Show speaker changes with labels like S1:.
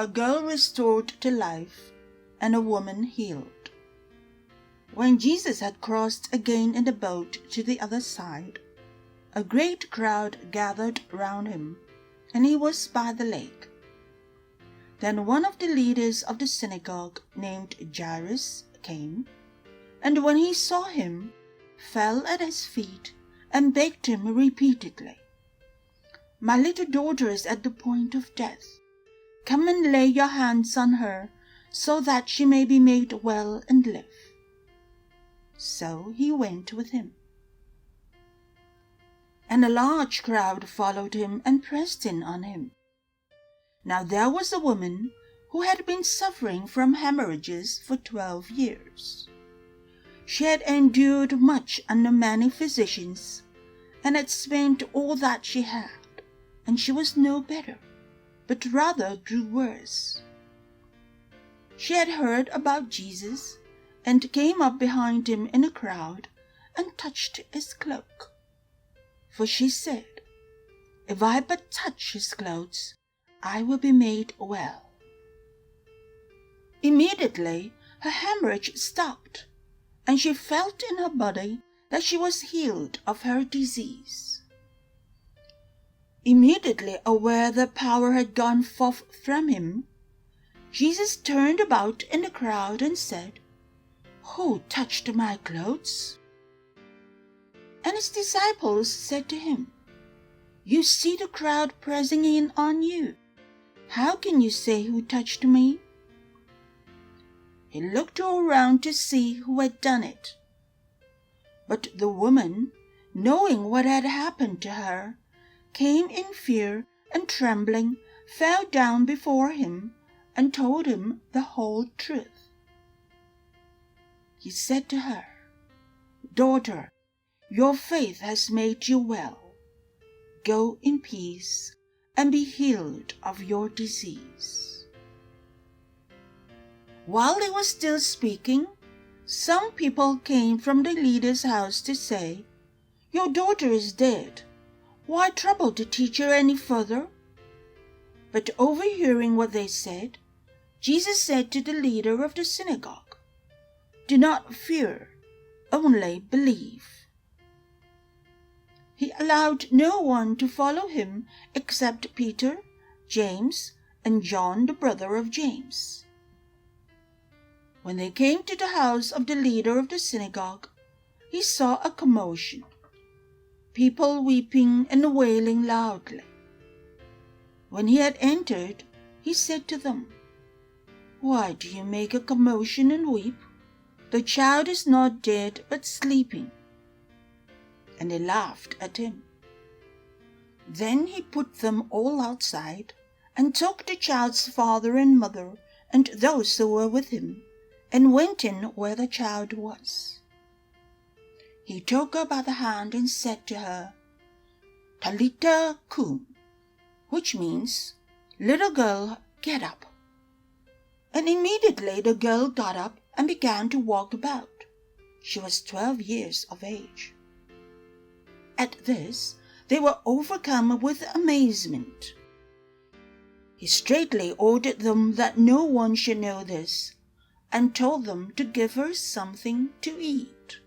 S1: a girl restored to life, and a woman healed. When Jesus had crossed again in the boat to the other side, a great crowd gathered round him, and he was by the lake. Then one of the leaders of the synagogue, named Jairus, came, and when he saw him, fell at his feet and begged him repeatedly, "My little daughter is at the point of death. Come and lay your hands on her, so that she may be made well and live." So he went with him. And a large crowd followed him and pressed in on him. Now there was a woman who had been suffering from hemorrhages for 12 years. She had endured much under many physicians, and had spent all that she had, and she was no better, but rather grew worse. She had heard about Jesus, and came up behind him in a crowd, and touched his cloak. For she said, "If I but touch his clothes, I will be made well." Immediately her hemorrhage stopped, and she felt in her body that she was healed of her disease. Immediately aware that power had gone forth from him, Jesus turned about in the crowd and said, "Who touched my clothes?" And his disciples said to him, "You see the crowd pressing in on you. How can you say, 'Who touched me?'" He looked all round to see who had done it. But the woman, knowing what had happened to her, came in fear and trembling, fell down before him, and told him the whole truth. He said to her, "Daughter, your faith has made you well. Go in peace and be healed of your disease." While he was still speaking, some people came from the leader's house to say, "Your daughter is dead. Why trouble the teacher any further?" But overhearing what they said, Jesus said to the leader of the synagogue, "Do not fear, only believe." He allowed no one to follow him except Peter, James, and John, the brother of James. When they came to the house of the leader of the synagogue, he saw a commotion, people weeping and wailing loudly. When he had entered, he said to them, "Why do you make a commotion and weep? The child is not dead, but sleeping." And they laughed at him. Then he put them all outside, and took the child's father and mother and those who were with him, and went in where the child was. He took her by the hand and said to her, "Talitha cum," which means, "Little girl, get up." And immediately the girl got up and began to walk about. She was 12 years of age. At this, they were overcome with amazement. He straightly ordered them that no one should know this, and told them to give her something to eat.